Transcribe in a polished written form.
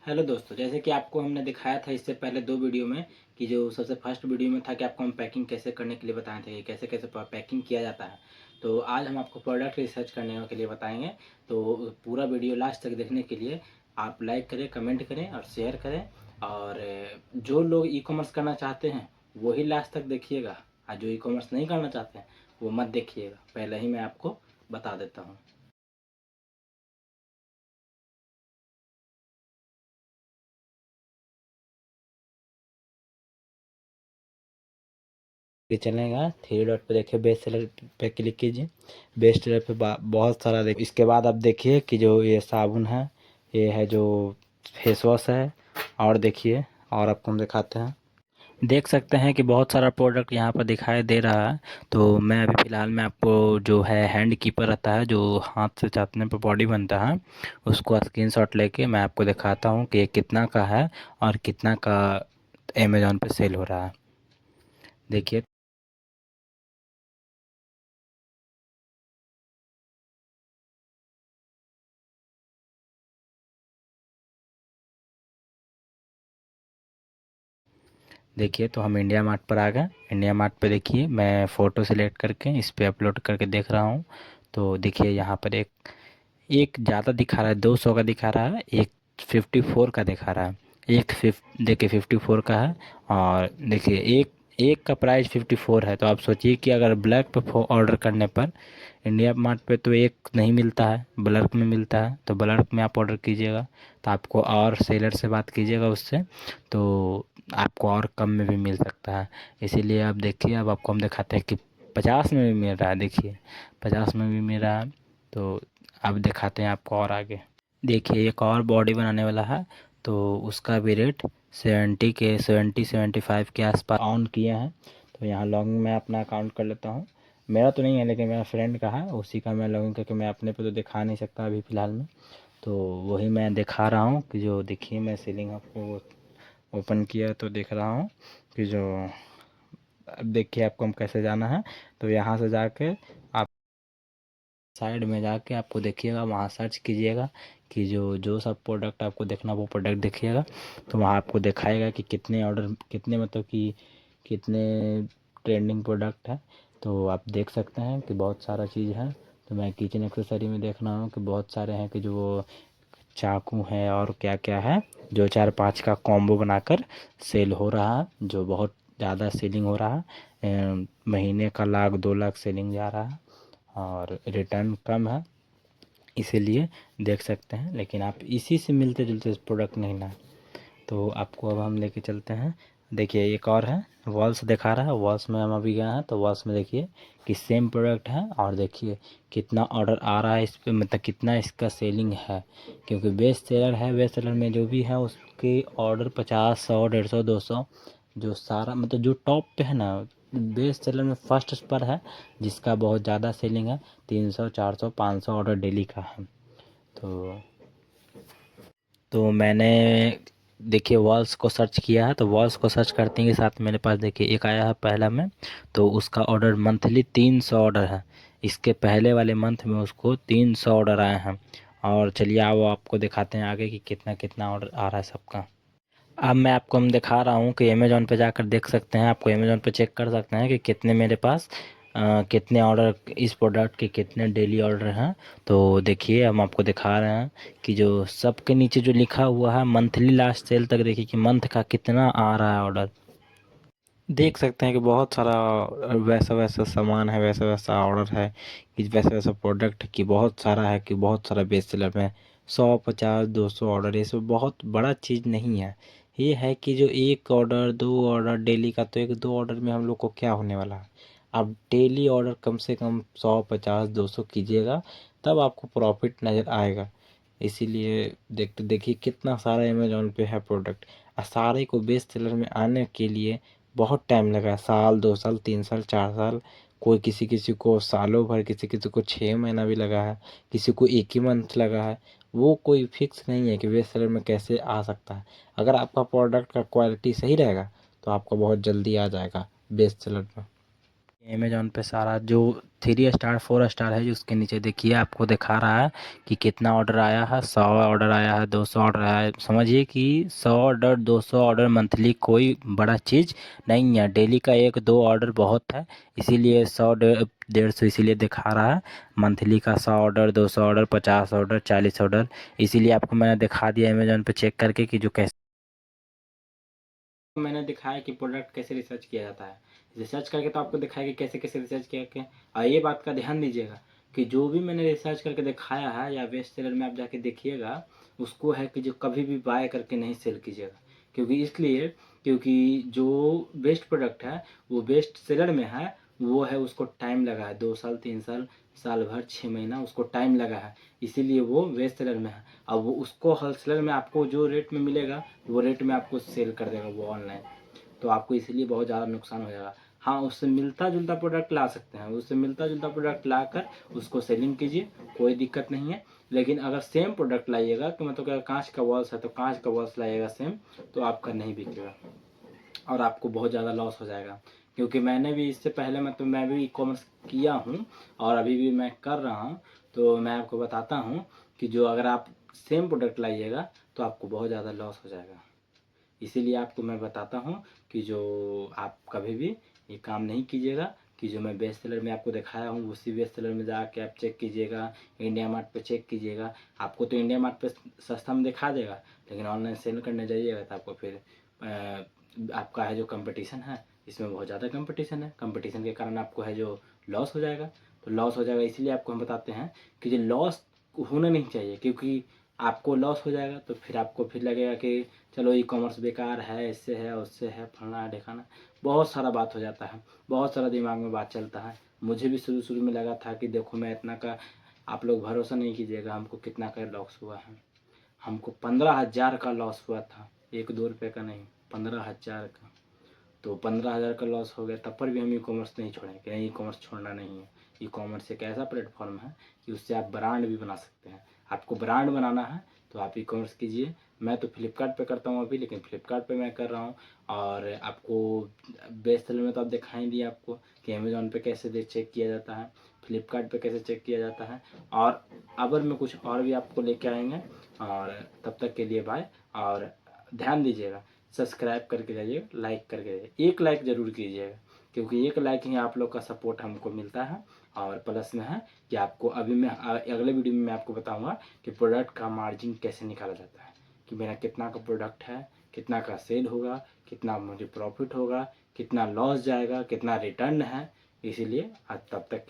Hello दोस्तों, जैसे कि आपको हमने दिखाया था इससे पहले 2 वीडियो में कि जो सबसे फर्स्ट वीडियो में था कि आपको हम पैकिंग कैसे करने के लिए बताए थे, कैसे-कैसे प पैकिंग किया जाता है। तो आज हम आपको प्रोडक्ट रिसर्च करने के लिए बताएँगे। तो पूरा वीडियो लास्ट तक देखने के लिए आप लाइक करें, कमेंट करें और शेयर करें। और जो लोग ई-कॉमर्स करना चाहते हैं, वो ही लास्ट तक देखिएगा, और जो ई-कॉमर्स नहीं करना चाहते हैं, वो मत देखिएगा। पहले ही मैं आपको बता देता हूँ। ये चलेगा, थ्री डॉट पे देखिए, बेस्ट सेलर पे क्लिक कीजिए। बेस्ट सेलर पे बहुत सारा देखिए। इसके बाद आप देखिए कि जो ये साबुन है, ये है जो फेस वॉश है। और देखिए, और आपको हम दिखाते हैं। देख सकते हैं कि बहुत सारा प्रोडक्ट यहाँ पर दिखाई दे रहा है। तो मैं अभी फ़िलहाल में आपको जो है हैंड कीपर रहता है, जो हाथ से चाटने पर बॉडी बनता है, उसको स्क्रीनशॉट लेके मैं आपको दिखाता हूँ कि ये कितना का है और कितना का अमेज़ॉन पे सेल हो रहा है। देखिए, देखिए तो हम इंडिया मार्ट पर आ गए। इंडिया मार्ट पे देखिए, मैं फ़ोटो सिलेक्ट करके इस पे अपलोड करके देख रहा हूँ। तो देखिए यहाँ पर एक एक ज़्यादा दिखा रहा है, 200 का दिखा रहा है, एक 54 का दिखा रहा है। देखिए 54 का है। और देखिए एक एक का प्राइस 54 है। तो आप सोचिए कि अगर ब्लैक पे ऑर्डर करने पर इंडिया मार्ट पे तो एक नहीं मिलता है, ब्लैक में मिलता है। तो ब्लैक में आप ऑर्डर कीजिएगा तो आपको, और सेलर से बात कीजिएगा उससे, तो आपको और कम में भी मिल सकता है। इसीलिए आप देखिए, अब आपको हम दिखाते हैं कि 50 में भी मिल रहा है। देखिए 50 में भी मिल रहा है। तो अब दिखाते हैं आपको और आगे। देखिए एक और बॉडी बनाने वाला है, तो उसका भी रेट 70 के आसपास ऑन किए हैं। तो यहाँ लॉगिन मैं अपना अकाउंट कर लेता हूँ। मेरा तो नहीं है, लेकिन मेरा फ्रेंड का है, उसी का मैं लॉगिन करके, मैं अपने पे तो दिखा नहीं सकता अभी फ़िलहाल में। तो वही मैं दिखा रहा हूँ कि जो देखिए, मैं सीलिंग आपको ओपन किया तो देख रहा हूँ कि जो, अब देखिए आपको हम कैसे जाना है। तो यहाँ से जाके आप साइड में जाके आपको देखिएगा, वहाँ सर्च कीजिएगा कि जो जो सब प्रोडक्ट आपको देखना वो प्रोडक्ट देखिएगा। तो वहाँ आपको दिखाएगा कि कितने ऑर्डर, कितने मतलब कि कितने ट्रेंडिंग प्रोडक्ट है। तो आप देख सकते हैं कि बहुत सारा चीज़ है। तो मैं किचन एक्सेसरी में देख रहा हूँ कि बहुत सारे हैं कि जो चाकू है और क्या क्या है, जो 4-5 का कॉम्बो बनाकर सेल हो रहा है, जो बहुत ज़्यादा सेलिंग हो रहा है। महीने का 1 लाख 2 लाख सेलिंग जा रहा है और रिटर्न कम है, इसीलिए देख सकते हैं। लेकिन आप इसी से मिलते जुलते प्रोडक्ट नहीं ना, तो आपको अब हम लेके चलते हैं। देखिए एक और है, वॉल्स दिखा रहा है। वॉल्स में हम अभी गए हैं, तो वॉल्स में देखिए कि सेम प्रोडक्ट है, और देखिए कितना ऑर्डर आ रहा है इस पे, मतलब कितना इसका सेलिंग है। क्योंकि बेस्ट सेलर है, बेस्ट सेलर में जो भी है उसके ऑर्डर 50, 100, 150, 200, जो सारा मतलब जो टॉप पे है ना, बेस्ट सेलर में फर्स्ट पर है, जिसका बहुत ज़्यादा सेलिंग है। 300, 400, 500 ऑर्डर डेली का है। तो मैंने देखिए वॉल्स को सर्च किया है। तो वॉल्स को सर्च करते के साथ मेरे पास देखिए एक आया है पहला में। तो उसका ऑर्डर मंथली 300 ऑर्डर है। इसके पहले वाले मंथ में उसको 300 ऑर्डर आए हैं। और चलिए आओ आपको दिखाते हैं आगे कि कितना कितना ऑर्डर आ रहा है सबका। अब मैं आपको हम दिखा रहा हूँ कि अमेज़ॉन पे जाकर देख सकते हैं, आपको अमेज़ॉन पे चेक कर सकते हैं कि कितने मेरे पास कितने ऑर्डर, इस प्रोडक्ट के कितने डेली ऑर्डर हैं। तो देखिए हम आपको दिखा रहे हैं कि जो सबके नीचे जो लिखा हुआ है मंथली लास्ट सेल तक, देखिए कि मंथ का कितना आ रहा है ऑर्डर। देख सकते हैं कि बहुत सारा वैसा वैसा सामान है, वैसा वैसा ऑर्डर है, कि वैसा वैसा प्रोडक्ट की बहुत सारा है, कि बहुत सारा बेस्ट सेलर में 100, 50, 200 ऑर्डर, ये सब बहुत बड़ा चीज़ नहीं है। ये है कि जो एक ऑर्डर, 2 ऑर्डर डेली का, तो 1-2 ऑर्डर में हम लोग को क्या होने वाला है। आप डेली ऑर्डर कम से कम 100, 50, 200 कीजिएगा, तब आपको प्रॉफिट नज़र आएगा। इसीलिए देखते देखिए कितना सारा अमेज़ॉन पे है प्रोडक्ट। सारे को बेस्ट सेलर में आने के लिए बहुत टाइम लगा, साल, 2 साल, 3 साल, 4 साल, कोई किसी किसी को सालों भर, किसी किसी को 6 महीना भी लगा है, किसी को एक ही मंथ लगा है। वो कोई फिक्स नहीं है कि बेस्ट सेलर में कैसे आ सकता है। अगर आपका प्रोडक्ट का क्वालिटी सही रहेगा तो आपको बहुत जल्दी आ जाएगा बेस्ट सेलर में। अमेज़ॉन पे सारा जो 3 स्टार 4 स्टार है, जो उसके नीचे देखिए आपको दिखा रहा है कि कितना ऑर्डर आया है। 100 ऑर्डर आया है, 200 ऑर्डर आया है। समझिए कि 100 ऑर्डर 200 ऑर्डर मंथली कोई बड़ा चीज़ नहीं है। डेली का 1-2 ऑर्डर बहुत है, इसीलिए 100 150 इसीलिए दिखा रहा है। मंथली का 100 ऑर्डर 200 ऑर्डर 50 ऑर्डर 40 ऑर्डर, इसीलिए आपको मैंने दिखा दिया अमेज़ॉन पे चेक करके कि जो कैसे मैंने दिखाया कि प्रोडक्ट कैसे रिसर्च किया जाता है। रिसर्च करके तो आपको दिखाया कि कैसे कैसे रिसर्च किया के। और ये बात का ध्यान दीजिएगा कि जो भी मैंने रिसर्च करके दिखाया है या बेस्ट सेलर में आप जाके देखिएगा, उसको है कि जो कभी भी बाय करके नहीं सेल कीजिएगा। क्योंकि इसलिए क्योंकि जो बेस्ट प्रोडक्ट है वो बेस्ट सेलर में है, वो है उसको टाइम लगा है 2 साल 3 साल, साल भर 6 महीना उसको टाइम लगा है, इसीलिए वो बेस्ट सेलर में है। अब वो उसको होलसेलर में आपको जो रेट में मिलेगा वो रेट में आपको सेल कर देगा वो ऑनलाइन, तो आपको इसलिए बहुत ज़्यादा नुकसान हो जाएगा। हाँ, उससे मिलता जुलता प्रोडक्ट ला सकते हैं, उससे मिलता जुलता प्रोडक्ट लाकर उसको सेलिंग कीजिए, कोई दिक्कत नहीं है। लेकिन अगर सेम प्रोडक्ट लाइएगा कि मतलब अगर कांच का वॉल्स है तो कांच का वॉल्स लाइएगा सेम, तो आपका नहीं बिकेगा और आपको बहुत ज़्यादा लॉस हो जाएगा। क्योंकि मैंने भी इससे पहले मतलब मैं भी ई कॉमर्स किया हूँ और अभी भी मैं कर रहा हूँ, तो मैं आपको बताता हूँ कि जो अगर आप सेम प्रोडक्ट लाइएगा तो आपको बहुत ज़्यादा लॉस हो जाएगा। इसीलिए आपको मैं बताता हूँ कि जो आप कभी भी ये काम नहीं कीजिएगा कि जो मैं बेस्ट सेलर में आपको दिखाया हूँ उसी बेस्ट सेलर में जाके आप चेक कीजिएगा, इंडिया मार्ट पे चेक कीजिएगा। आपको तो इंडिया मार्ट पे सस्ता में दिखा देगा, लेकिन ऑनलाइन सेल करने जाइएगा तो आपको फिर आपका है जो कंपटीशन है, इसमें बहुत ज़्यादा कंपटीशन है, कंपटीशन के कारण आपको है जो लॉस हो जाएगा। तो लॉस हो जाएगा, इसलिए आपको हम बताते हैं कि जो लॉस होना नहीं चाहिए, क्योंकि आपको लॉस हो जाएगा तो फिर आपको फिर लगेगा कि चलो ई कॉमर्स बेकार है, इससे है उससे है फलना है ढिकाना, बहुत सारा बात हो जाता है, बहुत सारा दिमाग में बात चलता है। मुझे भी शुरू शुरू में लगा था कि देखो मैं इतना का, आप लोग भरोसा नहीं कीजिएगा हमको कितना का लॉस हुआ है। हमको 15,000 का लॉस हुआ था, 1-2 रुपये का नहीं, 15,000 का। तो 15,000 का लॉस हो गया, तब पर भी हम ई कॉमर्स नहीं छोड़ेंगे, नहीं ई कॉमर्स छोड़ना नहीं है। ई कॉमर्स एक ऐसा प्लेटफॉर्म है कि उससे आप ब्रांड भी बना सकते हैं। आपको ब्रांड बनाना है तो आप ई कॉमर्स कीजिए। मैं तो फ्लिपकार्ट पे करता हूँ अभी, लेकिन फ्लिपकार्ट पे मैं कर रहा हूँ। और आपको बेस्ट सेलर में तो आप दिखा ही दिया आपको कि अमेज़ॉन पे कैसे चेक किया जाता है, फ्लिपकार्ट पे कैसे चेक किया जाता है। और अबर में कुछ और भी आपको लेके आएंगे। और तब तक के लिए बाय। और ध्यान दीजिएगा, सब्सक्राइब करके जाइए, लाइक करके जाइए, 1 लाइक ज़रूर कीजिएगा, क्योंकि 1 लाइक ही आप लोग का सपोर्ट हमको मिलता है। और प्लस में है कि आपको अभी मैं अगले वीडियो में मैं आपको बताऊंगा कि प्रोडक्ट का मार्जिन कैसे निकाला जाता है, कि मेरा कितना का प्रोडक्ट है, कितना का सेल होगा, कितना मुझे प्रॉफिट होगा, कितना लॉस जाएगा, कितना रिटर्न है। इसीलिए आज तब तक के